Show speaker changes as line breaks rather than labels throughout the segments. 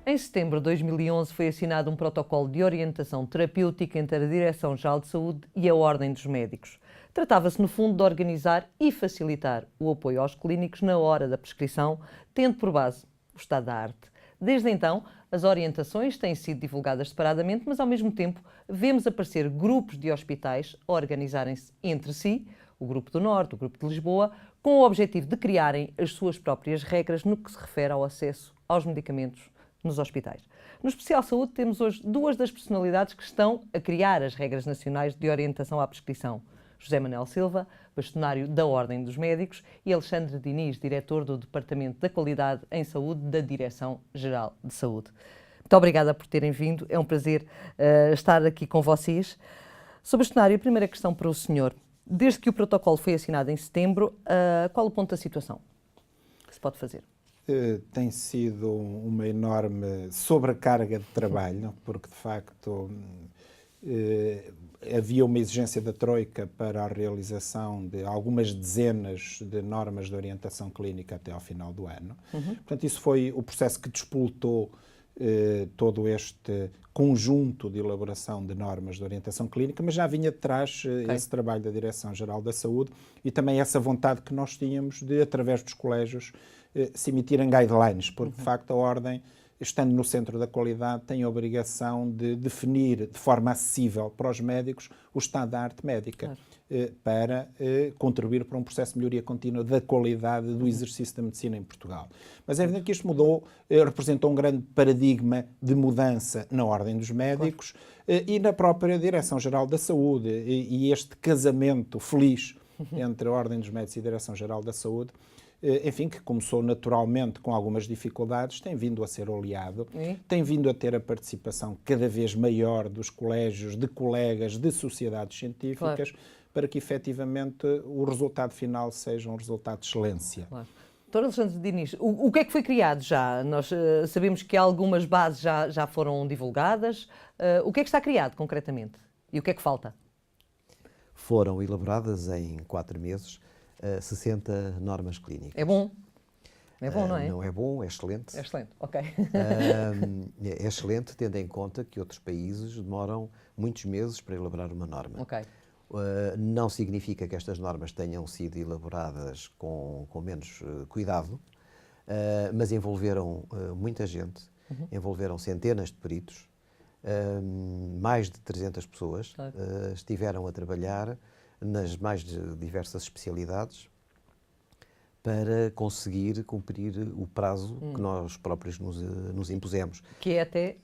Em setembro de 2011 foi assinado um protocolo de orientação terapêutica entre a Direção-Geral de Saúde e a Ordem dos Médicos. Tratava-se, no fundo, de organizar e facilitar o apoio aos clínicos na hora da prescrição, tendo por base o estado da arte. Desde então, as orientações têm sido divulgadas separadamente, mas ao mesmo tempo vemos aparecer grupos de hospitais a organizarem-se entre si, o Grupo do Norte, o Grupo de Lisboa, com o objetivo de criarem as suas próprias regras no que se refere ao acesso aos medicamentos nos hospitais. No Especial Saúde temos hoje duas das personalidades que estão a criar as regras nacionais de orientação à prescrição. José Manuel Silva, bastonário da Ordem dos Médicos, e Alexandre Diniz, diretor do Departamento da Qualidade em Saúde da Direção-Geral de Saúde. Muito obrigada por terem vindo, é um prazer estar aqui com vocês. Sr. Bastonário, a primeira questão para o senhor. Desde que o protocolo foi assinado em setembro, qual o ponto da situação que se pode fazer?
Tem sido uma enorme sobrecarga de trabalho, porque de facto havia uma exigência da Troika para a realização de algumas dezenas de normas de orientação clínica até ao final do ano. Portanto, isso foi o processo que despoltou todo este conjunto de elaboração de normas de orientação clínica, mas já vinha de trás esse trabalho da Direção-Geral da Saúde e também essa vontade que nós tínhamos de, através dos colégios, se emitirem guidelines, porque de facto a Ordem, estando no centro da qualidade, tem a obrigação de definir de forma acessível para os médicos o estado da arte médica, para contribuir para um processo de melhoria contínua da qualidade do exercício da medicina em Portugal. Mas é evidente que isto mudou, representou um grande paradigma de mudança na Ordem dos Médicos e na própria Direção-Geral da Saúde. E este casamento feliz entre a Ordem dos Médicos e a Direção-Geral da Saúde, enfim, que começou naturalmente com algumas dificuldades, tem vindo a ser oleado, tem vindo a ter a participação cada vez maior dos colégios, de colegas, de sociedades científicas, para que efetivamente o resultado final seja um resultado de excelência.
Dr. Alexandre Diniz, o que é que foi criado já? Nós sabemos que algumas bases já foram divulgadas. O que é que está criado concretamente? E o que é que falta?
Foram elaboradas em 4 meses 60 normas clínicas.
É bom? É bom, não é?
Não é bom, é excelente.
É excelente, ok.
É excelente, tendo em conta que outros países demoram muitos meses para elaborar uma norma.
Ok.
Não significa que estas normas tenham sido elaboradas com menos cuidado, mas envolveram muita gente, envolveram centenas de peritos, mais de 300 pessoas estiveram a trabalhar nas mais diversas especialidades para conseguir cumprir o prazo que nós próprios nos impusemos.
Que é até...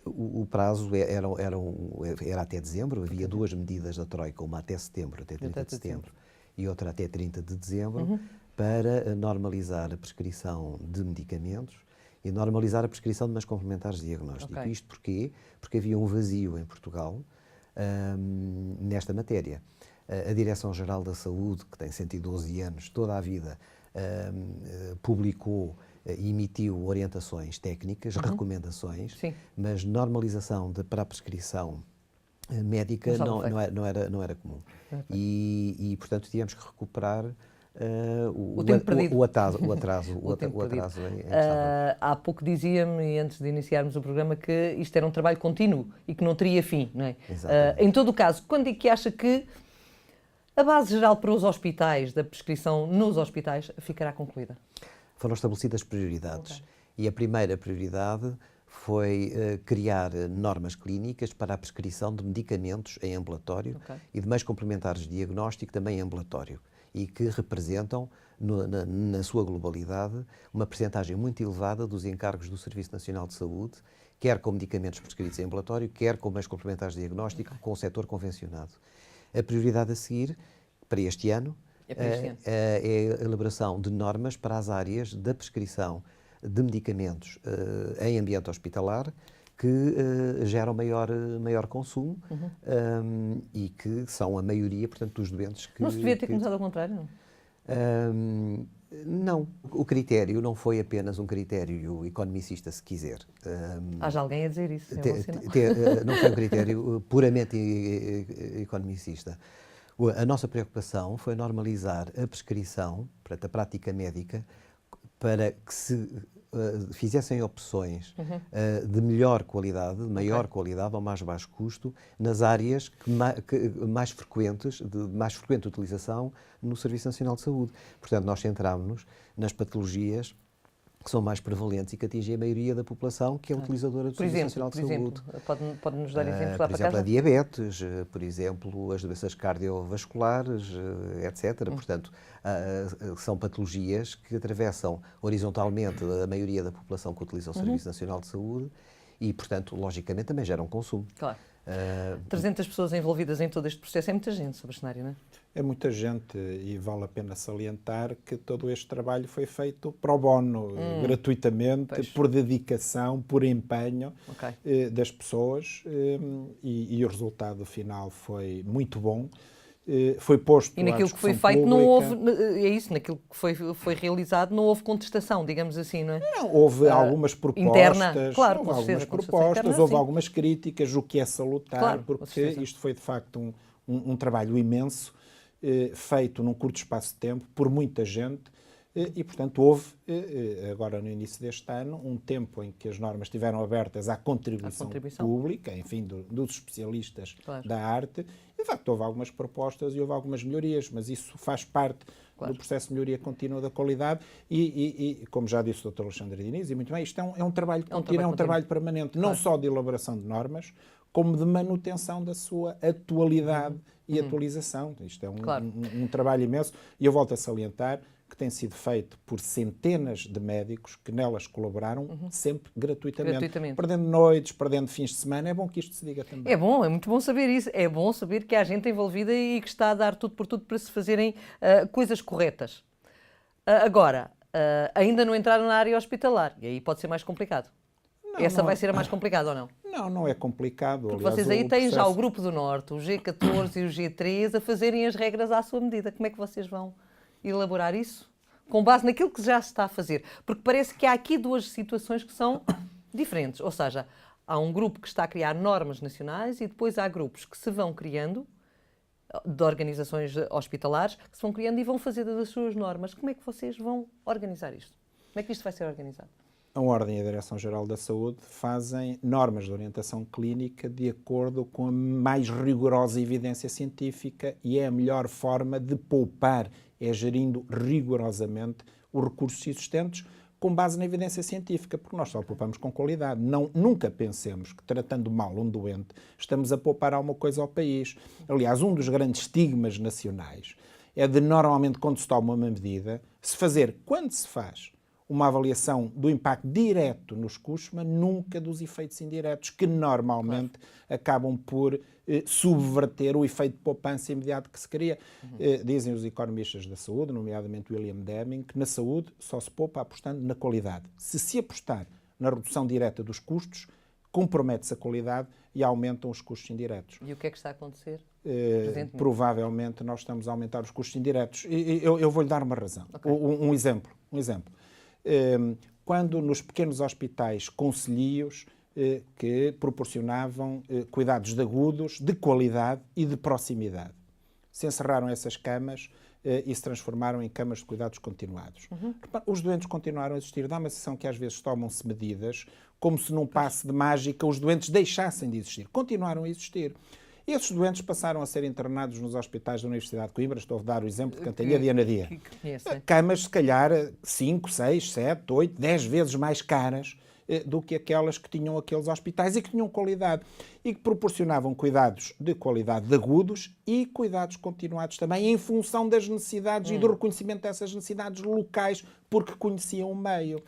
O prazo era até dezembro, havia 2 medidas da Troika, uma até setembro, até 30 de setembro, e outra até 30 de dezembro, para normalizar a prescrição de medicamentos e normalizar a prescrição de meios complementares de diagnóstico. Isto porquê? Porque havia um vazio em Portugal nesta matéria. A Direção-Geral da Saúde, que tem 112 anos, toda a vida, publicou e emitiu orientações técnicas, recomendações, mas normalização para a prescrição médica não era comum. E, portanto, tivemos que recuperar o atraso em
há pouco dizia-me, e antes de iniciarmos o programa, que isto era um trabalho contínuo e que não teria fim, não é? Em todo o caso, quando é que acha que a base geral para os hospitais, da prescrição nos hospitais, ficará concluída?
Foram estabelecidas prioridades e a primeira prioridade foi criar normas clínicas para a prescrição de medicamentos em ambulatório e de meios complementares de diagnóstico também em ambulatório e que representam, na sua globalidade, uma percentagem muito elevada dos encargos do Serviço Nacional de Saúde, quer com medicamentos prescritos em ambulatório, quer com meios complementares de diagnóstico com o setor convencionado. A prioridade a seguir, para este ano, é a elaboração de normas para as áreas da prescrição de medicamentos em ambiente hospitalar que geram maior consumo e que são a maioria, portanto, dos doentes que...
Não se devia ter começado ao contrário?
Não. O critério não foi apenas um critério economicista, se quiser.
Haja alguém a dizer isso,
não foi um critério puramente economicista. A nossa preocupação foi normalizar a prescrição, portanto, a prática médica, para que se fizessem opções de melhor qualidade, de maior qualidade ou mais baixo custo, nas áreas mais frequentes, de mais frequente utilização no Serviço Nacional de Saúde. Portanto, nós centrámos-nos nas patologias que são mais prevalentes e que atingem a maioria da população que é utilizadora do Serviço Nacional de Saúde.
Pode-nos dar exemplos lá
por
para
exemplo,
casa?
a diabetes, por exemplo, as doenças cardiovasculares, etc. Portanto, são patologias que atravessam horizontalmente a maioria da população que utiliza o Serviço Nacional de Saúde e, portanto, logicamente também geram consumo.
Claro. 300 pessoas envolvidas em todo este processo é muita gente sobre o cenário, não é?
É muita gente e vale a pena salientar que todo este trabalho foi feito pro bono, gratuitamente, por dedicação, por empenho das pessoas e o resultado final foi muito bom. Foi posto
e naquilo que foi feito não houve, é isso, naquilo que foi realizado não houve contestação, digamos assim, não é?
Não, houve algumas propostas,
interna, claro,
houve
certeza,
algumas propostas,
interna,
houve
sim.
algumas críticas, o que é salutar,
Claro,
porque isto foi de facto um trabalho imenso, feito num curto espaço de tempo, por muita gente, e portanto houve, agora no início deste ano, um tempo em que as normas estiveram abertas à contribuição pública, enfim, dos especialistas da arte, e de facto houve algumas propostas e houve algumas melhorias, mas isso faz parte do processo de melhoria contínua da qualidade e como já disse o Dr. Alexandre Diniz, e muito bem, isto é um trabalho contínuo, é um trabalho permanente, não só de elaboração de normas, como de manutenção da sua atualidade e atualização. Isto é um trabalho imenso e eu volto a salientar que tem sido feito por centenas de médicos que nelas colaboraram sempre gratuitamente. Perdendo noites, perdendo fins de semana, é bom que isto se diga também.
É bom, é muito bom saber isso. É bom saber que há gente envolvida e que está a dar tudo por tudo para se fazerem coisas corretas. Agora, ainda não entraram na área hospitalar e aí pode ser mais complicado. Essa vai ser a mais complicada ou não?
Não é complicado.
Porque
aliás,
vocês aí têm
processo...
já o Grupo do Norte, o G14 e o G3 a fazerem as regras à sua medida. Como é que vocês vão elaborar isso? Com base naquilo que já se está a fazer. Porque parece que há aqui duas situações que são diferentes. Ou seja, há um grupo que está a criar normas nacionais e depois há grupos que se vão criando, de organizações hospitalares, que se vão criando e vão fazer das suas normas. Como é que vocês vão organizar isto? Como é que isto vai ser organizado?
A Ordem e a Direção-Geral da Saúde fazem normas de orientação clínica de acordo com a mais rigorosa evidência científica e é a melhor forma de poupar, é gerindo rigorosamente os recursos existentes com base na evidência científica, porque nós só poupamos com qualidade. Nunca pensemos que, tratando mal um doente, estamos a poupar alguma coisa ao país. Aliás, um dos grandes estigmas nacionais é de, normalmente, quando se toma uma medida, se fazer, quando se faz, uma avaliação do impacto direto nos custos, mas nunca dos efeitos indiretos, que normalmente acabam por subverter o efeito de poupança imediato que se cria. Dizem os economistas da saúde, nomeadamente William Deming, que na saúde só se poupa apostando na qualidade. Se apostar na redução direta dos custos, compromete-se a qualidade e aumentam os custos indiretos.
E o que é que está a acontecer?
Provavelmente nós estamos a aumentar os custos indiretos. Eu vou-lhe dar uma razão. Um exemplo. Quando nos pequenos hospitais concelhios que proporcionavam cuidados de agudos, de qualidade e de proximidade. Se encerraram essas camas e se transformaram em camas de cuidados continuados. Os doentes continuaram a existir. Dá uma sensação que às vezes tomam-se medidas como se num passe de mágica os doentes deixassem de existir. Continuaram a existir. Esses doentes passaram a ser internados nos hospitais da Universidade de Coimbra. Estou a dar o exemplo de Cantalha de Anadia. Camas, se calhar, 5, 6, 7, 8, 10 vezes mais caras do que aquelas que tinham aqueles hospitais e que tinham qualidade. E que proporcionavam cuidados de qualidade de agudos e cuidados continuados também em função das necessidades e do reconhecimento dessas necessidades locais, porque conheciam o meio.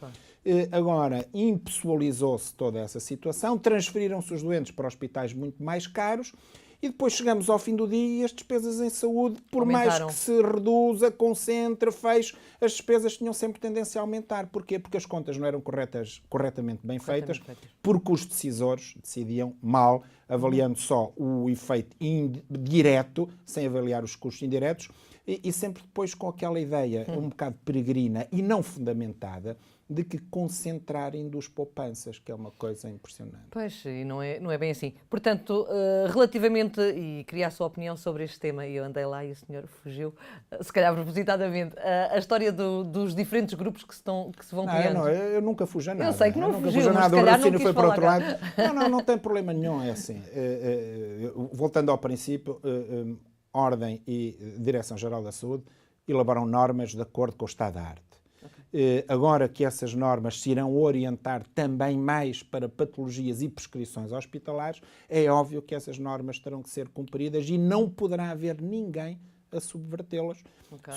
Agora, impessoalizou-se toda essa situação, transferiram-se os doentes para hospitais muito mais caros e depois chegamos ao fim do dia e as despesas em saúde, por mais que se reduza, concentre, feche, as despesas tinham sempre tendência a aumentar. Porquê? Porque as contas não eram corretamente bem feitas, porque os decisores decidiam mal, avaliando só o efeito direto, sem avaliar os custos indiretos, E sempre depois com aquela ideia um bocado peregrina e não fundamentada de que concentrar induz poupanças, que é uma coisa impressionante.
Pois, e não é bem assim. Portanto, relativamente, e queria a sua opinião sobre este tema, e eu andei lá e o senhor fugiu, se calhar propositadamente, a história dos diferentes grupos que se vão criando.
Eu nunca fugi a nada.
Eu sei que não
nunca
fugiu,
fugi a
mas
nada,
se calhar
o raciocínio
não
foi
quis
para outro
falar.
lado. Não tem problema nenhum, é assim. Voltando ao princípio, Ordem e Direção-Geral da Saúde elaboram normas de acordo com o estado da arte. Agora que essas normas se irão orientar também mais para patologias e prescrições hospitalares, é óbvio que essas normas terão que ser cumpridas e não poderá haver ninguém a subvertê-las,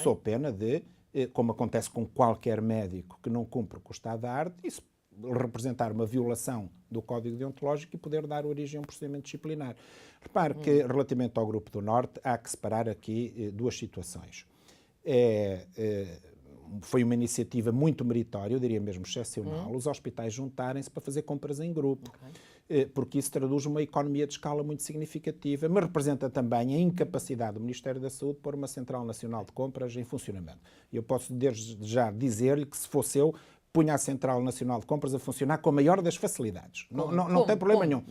sob pena de, como acontece com qualquer médico que não cumpre com o estado da arte, isso representar uma violação do Código Deontológico e poder dar origem a um procedimento disciplinar. Repare que, relativamente ao Grupo do Norte, há que separar aqui duas situações. Foi uma iniciativa muito meritória, eu diria mesmo excepcional, os hospitais juntarem-se para fazer compras em grupo, porque isso traduz uma economia de escala muito significativa, mas representa também a incapacidade do Ministério da Saúde pôr uma Central Nacional de Compras em funcionamento. Eu posso desde já dizer-lhe que, se fosse eu, punha a Central Nacional de Compras a funcionar com a maior das facilidades. Não tem problema nenhum.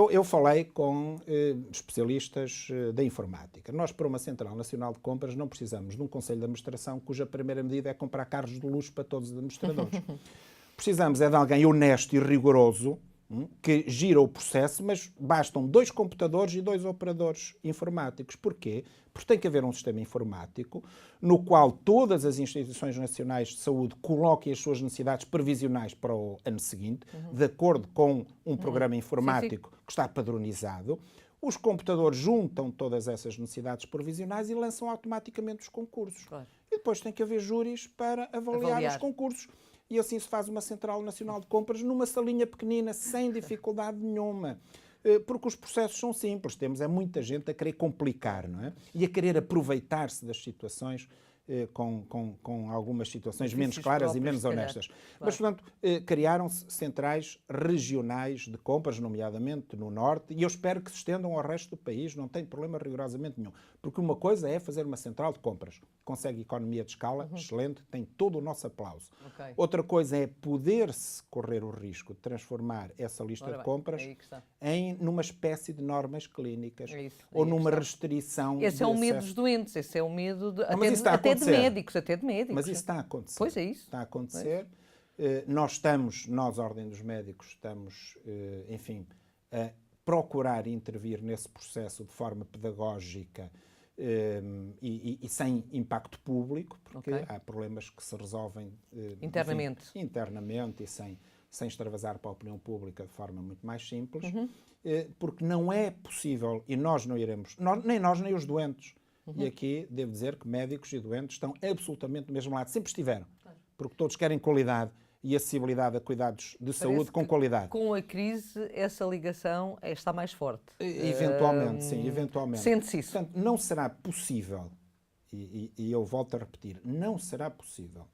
Eu falei com especialistas da informática. Nós, para uma Central Nacional de Compras, não precisamos de um Conselho de Administração cuja primeira medida é comprar carros de luxo para todos os administradores. Precisamos é de alguém honesto e rigoroso, que gira o processo, mas bastam 2 computadores e 2 operadores informáticos. Porquê? Porque tem que haver um sistema informático no qual todas as instituições nacionais de saúde coloquem as suas necessidades previsionais para o ano seguinte, de acordo com um programa informático que está padronizado. Os computadores juntam todas essas necessidades provisionais e lançam automaticamente os concursos.
Claro.
E depois tem que haver júris para avaliar os concursos. E assim se faz uma Central Nacional de Compras numa salinha pequenina, sem dificuldade nenhuma. Porque os processos são simples. Temos muita gente a querer complicar, não é? E a querer aproveitar-se das situações com algumas situações menos claras e menos honestas. Claro. Mas, portanto, criaram-se centrais regionais de compras, nomeadamente no Norte, e eu espero que se estendam ao resto do país, não tem problema rigorosamente nenhum. Porque uma coisa é fazer uma central de compras, consegue economia de escala, excelente, tem todo o nosso aplauso. Outra coisa é poder-se correr o risco de transformar essa lista de compras numa espécie de normas clínicas ou numa restrição.
Esse é o medo dos doentes, esse é o medo até de médicos.
Mas isso está a acontecer.
Pois é isso.
Está a acontecer. Nós, a Ordem dos Médicos, estamos, enfim, a procurar intervir nesse processo de forma pedagógica e sem impacto público, porque há problemas que se resolvem internamente e sem extravasar para a opinião pública de forma muito mais simples, porque não é possível, e nós não iremos, nem nós nem os doentes, e aqui devo dizer que médicos e doentes estão absolutamente do mesmo lado, sempre estiveram, porque todos querem qualidade e acessibilidade a cuidados de saúde com qualidade.
Com a crise, essa ligação está mais forte.
Eventualmente, sim, eventualmente.
Sente-se isso.
Portanto, não será possível, e eu volto a repetir, não será possível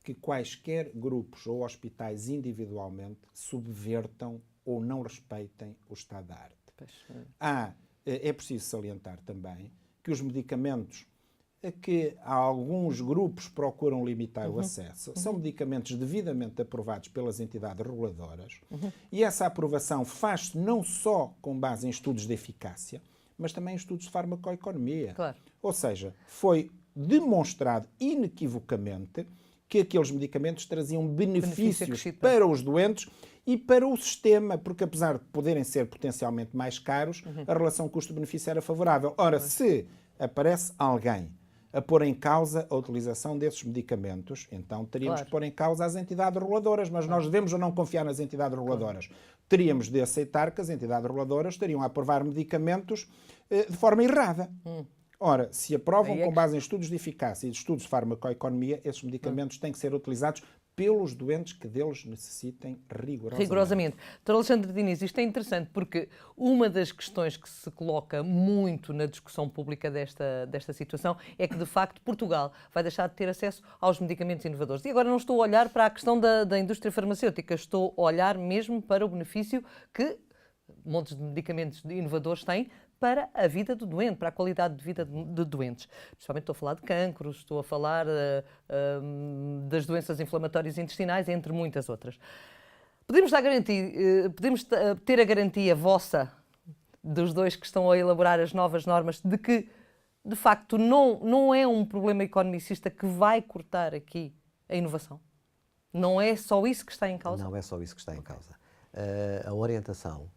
que quaisquer grupos ou hospitais individualmente subvertam ou não respeitem o estado da arte. É preciso salientar também que os medicamentos a que alguns grupos procuram limitar o acesso são medicamentos devidamente aprovados pelas entidades reguladoras e essa aprovação faz-se não só com base em estudos de eficácia, mas também em estudos de farmacoeconomia.
Claro.
Ou seja, foi demonstrado inequivocamente que aqueles medicamentos traziam benefícios para os doentes e para o sistema, porque apesar de poderem ser potencialmente mais caros, a relação custo-benefício era favorável. Ora, se aparece alguém a pôr em causa a utilização desses medicamentos, então teríamos que pôr em causa as entidades reguladoras, mas nós devemos ou não confiar nas entidades reguladoras. Teríamos de aceitar que as entidades reguladoras estariam a aprovar medicamentos de forma errada. Ora, se aprovam com base em estudos de eficácia e de estudos de farmacoeconomia, esses medicamentos têm que ser utilizados pelos doentes que deles necessitem rigorosamente.
Dr. Alexandre Diniz, isto é interessante porque uma das questões que se coloca muito na discussão pública desta situação é que, de facto, Portugal vai deixar de ter acesso aos medicamentos inovadores. E agora não estou a olhar para a questão da indústria farmacêutica, estou a olhar mesmo para o benefício que montes de medicamentos inovadores têm para a vida do doente, para a qualidade de vida de doentes. Principalmente estou a falar de cancros, estou a falar das doenças inflamatórias intestinais, entre muitas outras. Podemos ter a garantia vossa, dos dois que estão a elaborar as novas normas, de que, de facto, não é um problema economicista que vai cortar aqui a inovação? Não é só isso que está em causa?
Não é só isso que está em causa. A orientação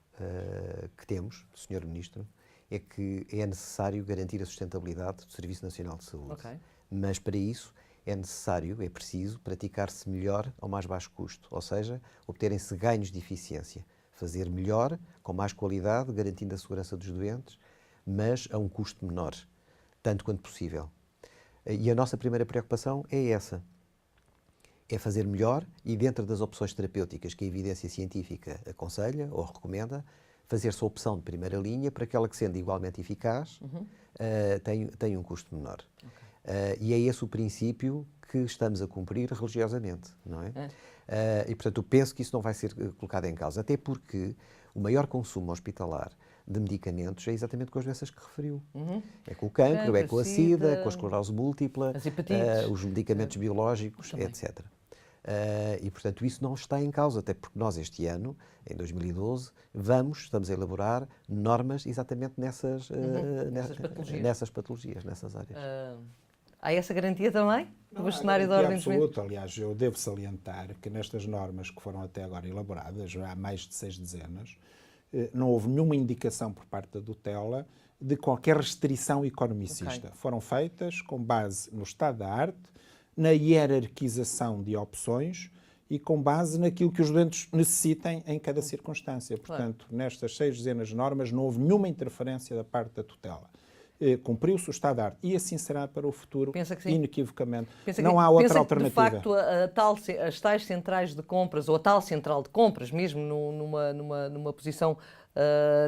que temos, do Sr. Ministro, é que é necessário garantir a sustentabilidade do Serviço Nacional de Saúde.
Okay.
Mas, para isso, é preciso praticar-se melhor ao mais baixo custo, ou seja, obterem-se ganhos de eficiência, fazer melhor, com mais qualidade, garantindo a segurança dos doentes, mas a um custo menor, tanto quanto possível. E a nossa primeira preocupação é essa, é fazer melhor e, dentro das opções terapêuticas que a evidência científica aconselha ou recomenda, fazer-se a opção de primeira linha para aquela que, sendo igualmente eficaz, tem um custo menor. Okay. E é esse o princípio que estamos a cumprir religiosamente, não é? E, portanto, eu penso que isso não vai ser colocado em causa, até porque o maior consumo hospitalar de medicamentos é exatamente com as doenças que referiu. É com o cancro, é com a SIDA, com a esclerose múltipla, os medicamentos biológicos, etc. E, portanto, isso não está em causa, até porque nós este ano, em 2012, estamos a elaborar normas exatamente nessas patologias, nessas áreas.
Há essa garantia também? Do bastonário da Ordem dos Médicos?
Absoluto. Aliás, eu devo salientar que nestas normas que foram até agora elaboradas, já há mais de 6 dezenas, não houve nenhuma indicação por parte da tutela de qualquer restrição economicista. Okay. Foram feitas com base no estado da arte, na hierarquização de opções e com base naquilo que os doentes necessitem em cada circunstância. Portanto, nestas 6 dezenas de normas não houve nenhuma interferência da parte da tutela. Cumpriu-se o estado de arte e assim será para o futuro, inequivocamente. Não há outra alternativa.
De facto, as tais centrais de compras, ou a tal central de compras, mesmo numa posição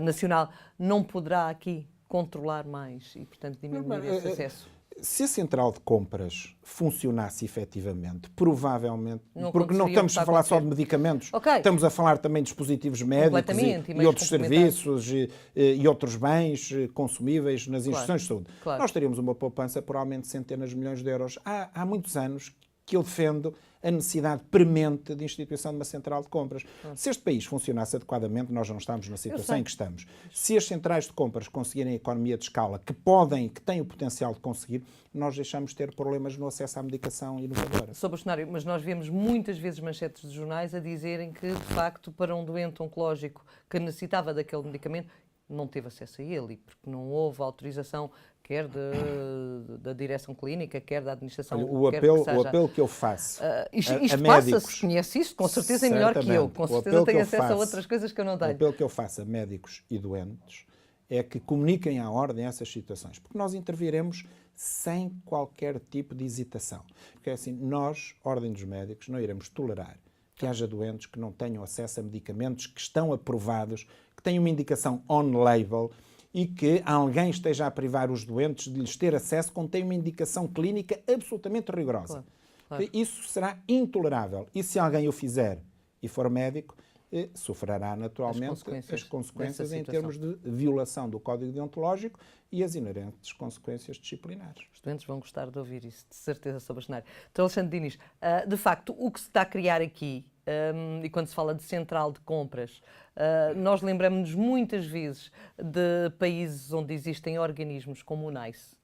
nacional, não poderá aqui controlar mais e, portanto, diminuir esse acesso?
Se a central de compras funcionasse efetivamente, provavelmente, porque não estamos a falar só de medicamentos, estamos a falar também de dispositivos médicos e outros serviços e outros bens consumíveis nas instituições de saúde. Nós teríamos uma poupança provavelmente de centenas de milhões de euros. Há muitos anos que eu defendo a necessidade premente de instituição de uma central de compras. Se este país funcionasse adequadamente, nós não estamos na situação em que estamos. Se as centrais de compras conseguirem a economia de escala que têm o potencial de conseguir, nós deixamos de ter problemas no acesso à medicação inovadora.
Sr. Bastonário, mas nós vemos muitas vezes manchetes de jornais a dizerem que, de facto, para um doente oncológico que necessitava daquele medicamento, não teve acesso a ele, porque não houve autorização quer da direção clínica, quer da administração.
O apelo que eu faço
isto passa-se, conhece isso, com certeza é melhor que eu. Com certeza tem acesso a outras coisas que eu não tenho.
O apelo que eu faço a médicos e doentes é que comuniquem à Ordem essas situações, porque nós interviremos sem qualquer tipo de hesitação. Porque é assim, nós, Ordem dos Médicos, não iremos tolerar que haja doentes que não tenham acesso a medicamentos que estão aprovados, que têm uma indicação on-label, e que alguém esteja a privar os doentes de lhes ter acesso quando tem uma indicação clínica absolutamente rigorosa. Claro. Isso será intolerável. E se alguém o fizer e for médico, sofrerá naturalmente as consequências em termos de violação do Código Deontológico e as inerentes consequências disciplinares.
Os doentes vão gostar de ouvir isso, de certeza, Sr. Bastonário. Dr. Alexandre Diniz, de facto, o que se está a criar aqui, e quando se fala de central de compras, nós lembramos-nos muitas vezes de países onde existem organismos como o NICE,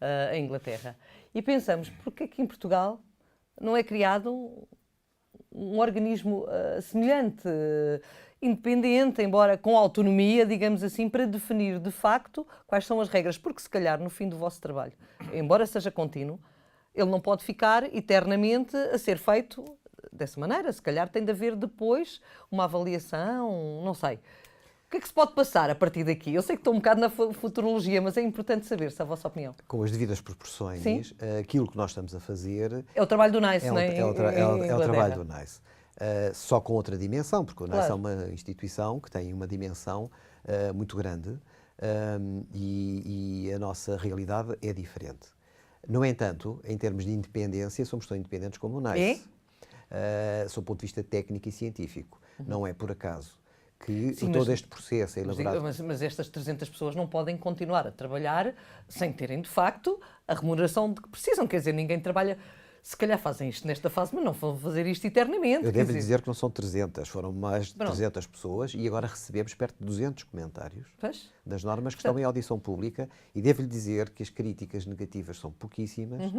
a Inglaterra, e pensamos, porque aqui em Portugal não é criado um organismo semelhante, independente, embora com autonomia, digamos assim, para definir de facto quais são as regras, porque se calhar no fim do vosso trabalho, embora seja contínuo, ele não pode ficar eternamente a ser feito dessa maneira. Se calhar tem de haver depois uma avaliação, não sei. O que é que se pode passar a partir daqui? Eu sei que estou um bocado na futurologia, mas é importante saber, se é a vossa opinião.
Com as devidas proporções, aquilo que nós estamos a fazer...
É o trabalho do NICE, não é?
É o trabalho do NICE. Só com outra dimensão, porque o NICE é uma instituição que tem uma dimensão muito grande e a nossa realidade é diferente. No entanto, em termos de independência, somos tão independentes como o NICE. Sob o ponto de vista técnico e científico. Não é por acaso que
Sim,
todo este processo é
Mas,
elaborado.
mas estas 300 pessoas não podem continuar a trabalhar sem terem, de facto, a remuneração de que precisam. Quer dizer, ninguém trabalha... Se calhar fazem isto nesta fase, mas não vão fazer isto eternamente.
Eu devo dizer que não são 300, foram mais de
Pronto.
300 pessoas e agora recebemos perto de 200 comentários
Pois?
das normas que estão em audição pública e devo-lhe dizer que as críticas negativas são pouquíssimas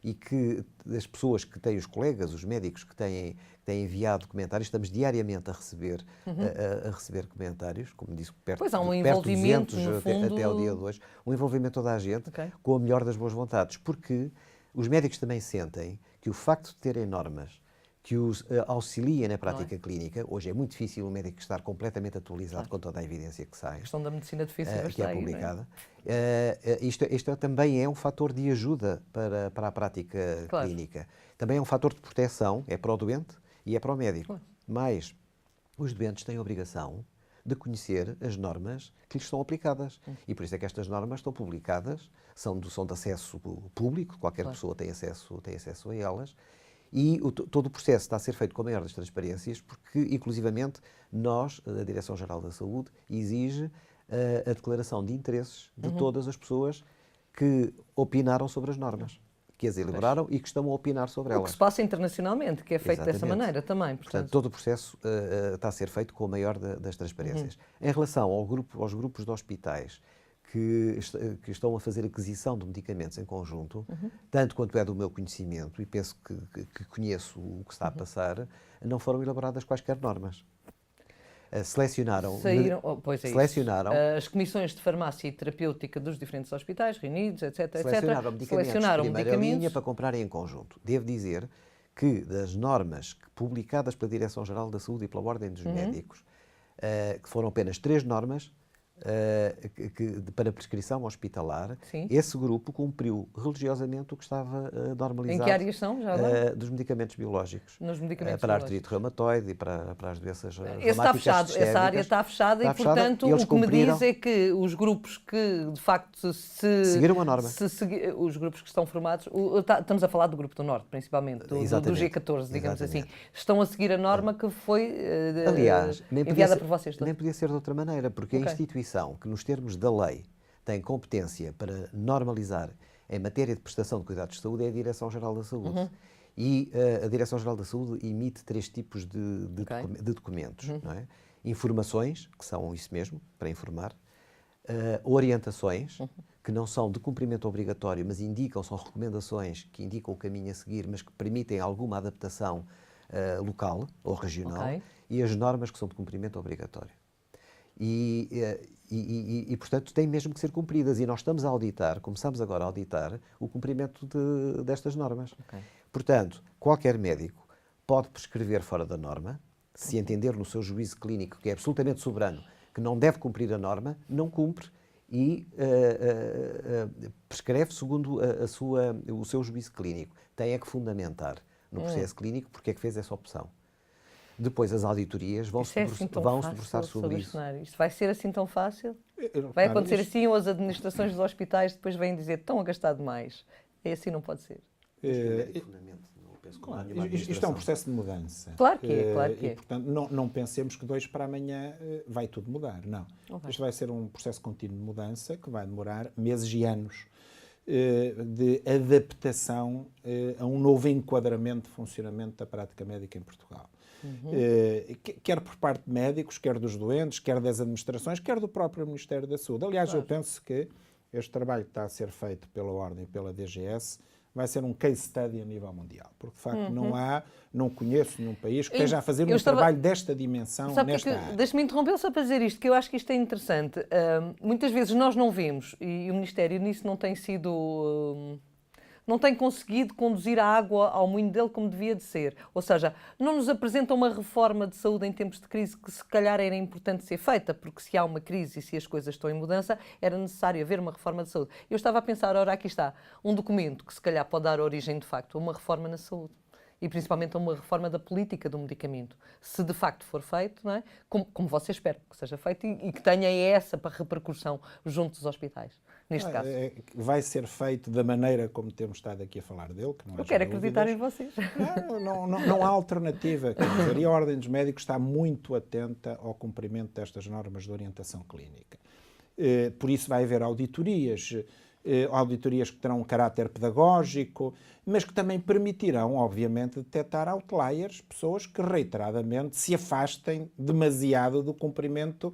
e que as pessoas que têm, os colegas, os médicos que têm enviado comentários, estamos diariamente a receber, a receber comentários, como disse,
Pois há um
perto de
envolvimento,
200
no fundo...
até ao dia de hoje, um envolvimento de toda a gente
Ok.
com a melhor das boas vontades, porque os médicos também sentem que o facto de terem normas que os auxiliem na prática clínica, hoje é muito difícil o médico estar completamente atualizado com toda a evidência que sai,
A questão da medicina defensiva
que
está
é
aí,
publicada. Isto também é um fator de ajuda para a prática
Claro.
clínica. Também é um fator de proteção, é para o doente e é para o médico.
Claro.
Mas os doentes têm a obrigação de conhecer as normas que lhes são aplicadas. E por isso é que estas normas estão publicadas, são de acesso público, qualquer pessoa tem acesso a elas, e todo o processo está a ser feito com a maior das transparências, porque, inclusivamente, nós, a Direção-Geral da Saúde, exige a declaração de interesses de todas as pessoas que opinaram sobre as normas, que as elaboraram e que estão a opinar sobre
O que
elas.
se passa internacionalmente, que é feito dessa
Exatamente.
maneira também.
Portanto, todo o processo está a ser feito com a maior das transparências. Em relação aos grupos de hospitais que estão a fazer aquisição de medicamentos em conjunto, tanto quanto é do meu conhecimento, e penso que conheço o que está a passar, não foram elaboradas quaisquer normas. Selecionaram
as comissões de farmácia e terapêutica dos diferentes hospitais, reunidos, etc.
Selecionaram medicamentos de primeira linha para comprarem em conjunto. Devo dizer que das normas publicadas pela Direção-Geral da Saúde e pela Ordem dos Médicos, que foram apenas 3 normas para prescrição hospitalar,
Sim.
esse grupo cumpriu religiosamente o que estava normalizado.
Em que áreas são, já agora?
Dos medicamentos biológicos.
Nos medicamentos
para a
biológicos.
artrite reumatoide e para as doenças
Esse está fechado, essa área está fechada e, portanto, o que me diz é que os grupos que, de facto,
seguiram a norma.
Os grupos que estão formados, estamos a falar do Grupo do Norte, principalmente, do G14, digamos assim, estão a seguir a norma que foi
aliás,
enviada por vocês.
Nem podia ser de outra maneira, porque a instituição que, nos termos da lei, tem competência para normalizar em matéria de prestação de cuidados de saúde é a Direção-Geral da Saúde. E a Direção-Geral da Saúde emite 3 tipos de documentos. Não é? Informações, que são isso mesmo, para informar. Orientações, que não são de cumprimento obrigatório, mas são recomendações que indicam o caminho a seguir, mas que permitem alguma adaptação local ou regional. E as normas que são de cumprimento obrigatório. E, portanto, têm mesmo que ser cumpridas. E nós estamos a auditar, começamos agora a auditar o cumprimento destas normas. Portanto, qualquer médico pode prescrever fora da norma, se entender no seu juízo clínico que é absolutamente soberano, que não deve cumprir a norma, não cumpre e prescreve segundo o seu juízo clínico. Tem que fundamentar no processo clínico porque é que fez essa opção. Depois as auditorias vão se debruçar sobre isso.
Isto vai ser assim tão fácil? Vai acontecer assim ou as administrações dos hospitais depois vêm dizer estão a gastar demais? É assim, não pode ser.
Isto é um processo de mudança.
Claro que é, claro que é.
E, portanto, não pensemos que de hoje para amanhã vai tudo mudar. Não. Isto vai ser um processo contínuo de mudança que vai demorar meses e anos de adaptação a um novo enquadramento de funcionamento da prática médica em Portugal. Quer por parte de médicos, quer dos doentes, quer das administrações, quer do próprio Ministério da Saúde. Aliás, eu penso que este trabalho que está a ser feito pela Ordem e pela DGS vai ser um case study a nível mundial, porque de facto não conheço nenhum país que esteja a fazer um trabalho desta dimensão nesta área.
Deixe-me interromper só para dizer isto, que eu acho que isto é interessante. Muitas vezes nós não vemos, e o Ministério nisso não tem sido... não tem conseguido conduzir a água ao moinho dele como devia de ser. Ou seja, não nos apresenta uma reforma de saúde em tempos de crise que se calhar era importante ser feita, porque se há uma crise e se as coisas estão em mudança, era necessário haver uma reforma de saúde. Eu estava a pensar, ora, aqui está, um documento que se calhar pode dar origem, de facto, a uma reforma na saúde. E principalmente a uma reforma da política do medicamento. Se de facto for feito, não é? Como você espera que seja feito e que tenha essa repercussão junto dos hospitais. neste caso.
Vai ser feito da maneira como temos estado aqui a falar dele, que não
Eu quero acreditar em vocês.
Não há alternativa. Quer dizer, e a Ordem dos Médicos está muito atenta ao cumprimento destas normas de orientação clínica. Por isso vai haver auditorias que terão um caráter pedagógico, mas que também permitirão, obviamente, detectar outliers, pessoas que reiteradamente se afastem demasiado do cumprimento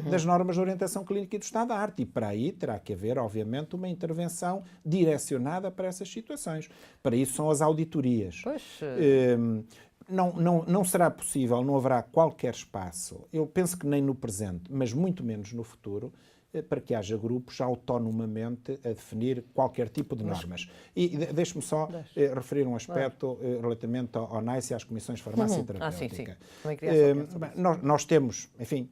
das normas de orientação clínica e do estado da arte. E para aí terá que haver, obviamente, uma intervenção direcionada para essas situações. Para isso são as auditorias. Não será possível, não haverá qualquer espaço, eu penso que nem no presente, mas muito menos no futuro, para que haja grupos autonomamente a definir qualquer tipo de normas. E deixe-me só referir um aspecto relativamente ao NICE e às comissões de farmácia terapêutica. Nós temos, enfim,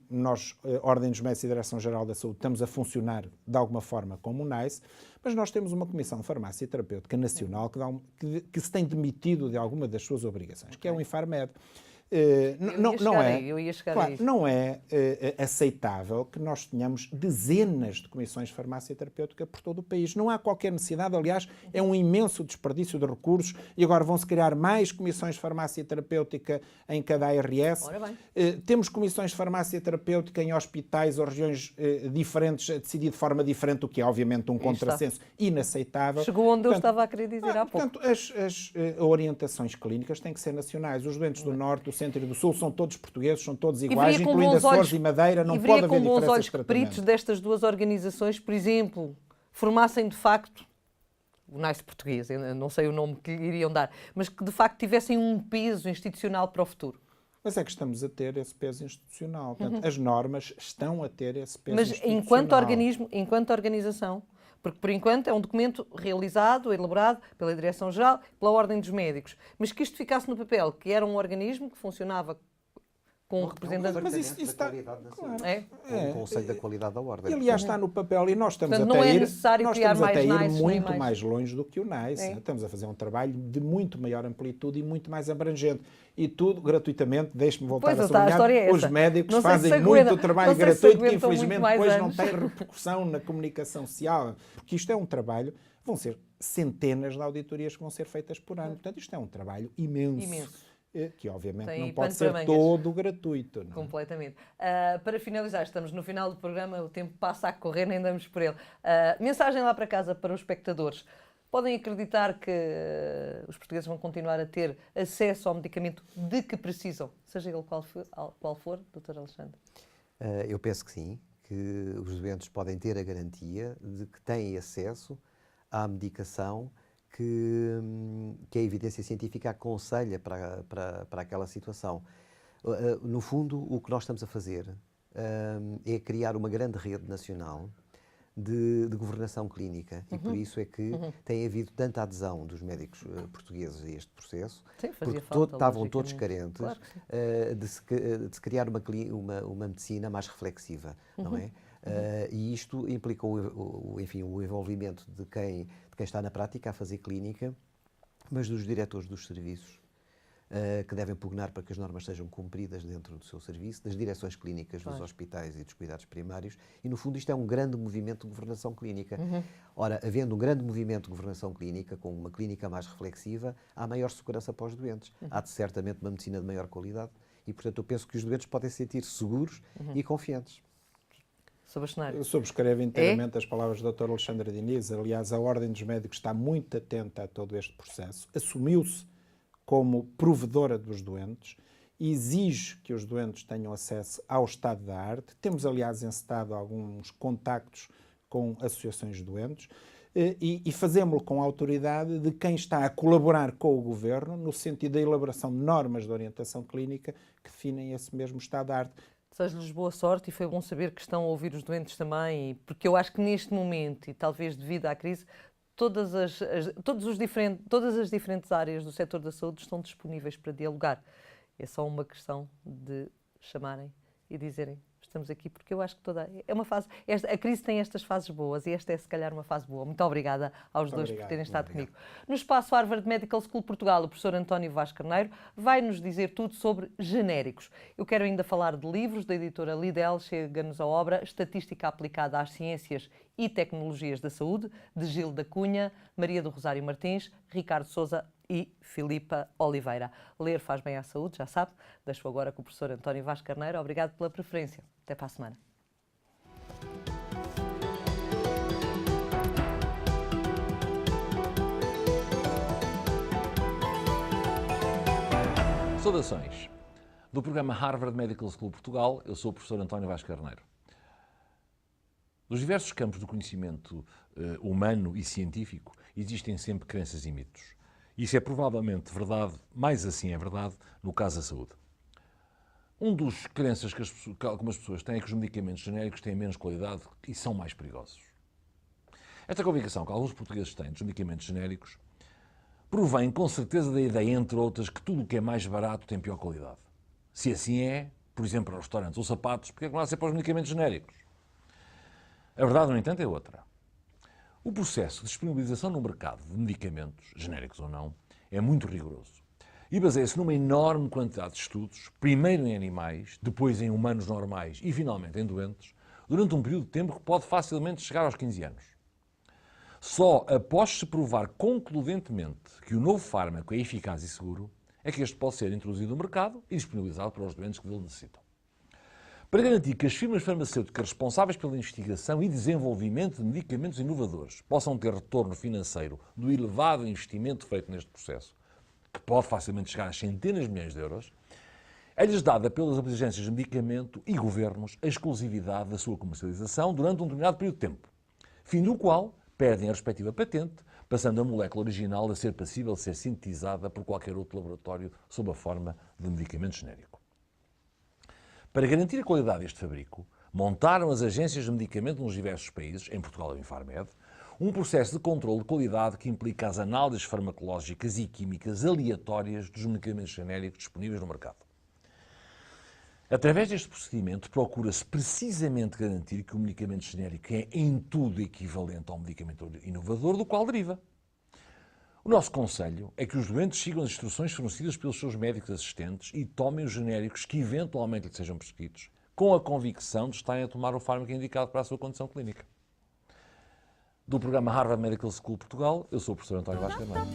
Ordem dos Médicos e Direção-Geral da Saúde, estamos a funcionar de alguma forma como o NICE, mas nós temos uma Comissão de Farmácia Terapêutica Nacional que se tem demitido de alguma das suas obrigações, que é o Infarmed. Não é aceitável que nós tenhamos dezenas de comissões de farmácia terapêutica por todo o país. Não há qualquer necessidade, aliás, é um imenso desperdício de recursos e agora vão-se criar mais comissões de farmácia terapêutica em cada ARS. Temos comissões de farmácia terapêutica em hospitais ou regiões diferentes a decidir de forma diferente, o que é obviamente um contrassenso inaceitável.
Chegou onde eu estava a querer dizer há pouco.
Portanto, as orientações clínicas têm que ser nacionais. Os doentes do Norte, do Centro e do Sul são todos portugueses, são todos iguais, incluindo Açores e Madeira, não pode haver diferenças de tratamento.
Que peritos destas duas organizações, por exemplo, formassem de facto o NICE português, eu não sei o nome que lhe iriam dar, mas que de facto tivessem um peso institucional para o futuro.
Mas é que estamos a ter esse peso institucional. Portanto, as normas estão a ter esse peso institucional.
Mas enquanto organismo, enquanto organização, porque por enquanto é um documento realizado, elaborado pela Direção-Geral, pela Ordem dos Médicos, mas que isto ficasse no papel, que era um organismo que funcionava com um representante...
Mas isso está... Com o Conselho da Qualidade da Ordem.
E, aliás, está no papel e nós estamos
Portanto,
até
não é necessário criar mais NICE,
muito mais longe do que o NICE. Estamos a fazer um trabalho de muito maior amplitude e muito mais abrangente. E tudo gratuitamente, deixe-me voltar a sublinhar, os médicos fazem muito trabalho gratuito que infelizmente depois não tem repercussão na comunicação social. Porque isto é um trabalho, vão ser centenas de auditorias que vão ser feitas por ano. Portanto, isto é um trabalho imenso. Que obviamente não pode ser todo gratuito. Não?
Completamente. Para finalizar, estamos no final do programa, o tempo passa a correr, nem damos por ele. Mensagem lá para casa para os espectadores. Podem acreditar que os portugueses vão continuar a ter acesso ao medicamento de que precisam, seja ele qual for, Dr. Alexandre?
Eu penso que sim, que os doentes podem ter a garantia de que têm acesso à medicação que a evidência científica aconselha para aquela situação. No fundo, o que nós estamos a fazer é criar uma grande rede nacional de governação clínica e por isso é que tem havido tanta adesão dos médicos portugueses a este processo, porque estavam todos carentes de se criar uma medicina mais reflexiva, não é? E isto implica o envolvimento de quem está na prática a fazer clínica, mas dos diretores dos serviços, que devem pugnar para que as normas sejam cumpridas dentro do seu serviço, das direções clínicas dos hospitais e dos cuidados primários, e no fundo isto é um grande movimento de governação clínica. Ora, havendo um grande movimento de governação clínica, com uma clínica mais reflexiva, há maior segurança para os doentes. Há certamente uma medicina de maior qualidade e, portanto, eu penso que os doentes podem se sentir seguros e confiantes.
Eu subscrevo inteiramente as palavras do Dr. Alexandre Diniz. Aliás, a Ordem dos Médicos está muito atenta a todo este processo. Assumiu-se como provedora dos doentes e exige que os doentes tenham acesso ao estado da arte. Temos, aliás, encetado alguns contactos com associações de doentes e fazemos-lo com a autoridade de quem está a colaborar com o Governo no sentido da elaboração de normas de orientação clínica que definem esse mesmo estado da arte.
Desejo-lhes boa sorte e foi bom saber que estão a ouvir os doentes também, porque eu acho que neste momento, e talvez devido à crise, todas as diferentes áreas do setor da saúde estão disponíveis para dialogar. É só uma questão de chamarem e dizerem: estamos aqui, porque eu acho que é uma fase, a crise tem estas fases boas e esta é se calhar uma fase boa. Muito obrigada aos dois por terem estado comigo. No espaço Harvard Medical School Portugal, o professor António Vaz Carneiro vai nos dizer tudo sobre genéricos. Eu quero ainda falar de livros da editora Lidl, chega-nos a obra Estatística aplicada às ciências e tecnologias da saúde, de Gil da Cunha, Maria do Rosário Martins, Ricardo Sousa e Filipa Oliveira. Ler faz bem à saúde, já sabe. Deixo agora com o professor António Vaz Carneiro. Obrigado pela preferência. Até para a semana.
Saudações. Do programa Harvard Medical School Portugal, eu sou o professor António Vaz Carneiro. Nos diversos campos do conhecimento humano e científico, existem sempre crenças e mitos. Isso é provavelmente verdade, mais assim é verdade, no caso da saúde. Um dos crenças que algumas pessoas têm é que os medicamentos genéricos têm menos qualidade e são mais perigosos. Esta convicção que alguns portugueses têm dos medicamentos genéricos provém com certeza da ideia, entre outras, que tudo o que é mais barato tem pior qualidade. Se assim é, por exemplo, para restaurantes ou sapatos, porque é que não há de ser para os medicamentos genéricos? A verdade, no entanto, é outra. O processo de disponibilização no mercado de medicamentos, genéricos ou não, é muito rigoroso e baseia-se numa enorme quantidade de estudos, primeiro em animais, depois em humanos normais e finalmente em doentes, durante um período de tempo que pode facilmente chegar aos 15 anos. Só após se provar concludentemente que o novo fármaco é eficaz e seguro, é que este pode ser introduzido no mercado e disponibilizado para os doentes que dele necessitam. Para garantir que as firmas farmacêuticas responsáveis pela investigação e desenvolvimento de medicamentos inovadores possam ter retorno financeiro do elevado investimento feito neste processo, que pode facilmente chegar a centenas de milhões de euros, é-lhes dada pelas agências de medicamento e governos a exclusividade da sua comercialização durante um determinado período de tempo, fim do qual perdem a respectiva patente, passando a molécula original a ser passível de ser sintetizada por qualquer outro laboratório sob a forma de medicamento genérico. Para garantir a qualidade deste fabrico, montaram as agências de medicamento nos diversos países, em Portugal a Infarmed, um processo de controle de qualidade que implica as análises farmacológicas e químicas aleatórias dos medicamentos genéricos disponíveis no mercado. Através deste procedimento, procura-se precisamente garantir que o medicamento genérico é em tudo equivalente ao medicamento inovador do qual deriva. O nosso conselho é que os doentes sigam as instruções fornecidas pelos seus médicos assistentes e tomem os genéricos que eventualmente lhes sejam prescritos, com a convicção de estarem a tomar o fármaco indicado para a sua condição clínica. Do programa Harvard Medical School Portugal, eu sou o professor António Vaz Carneiro.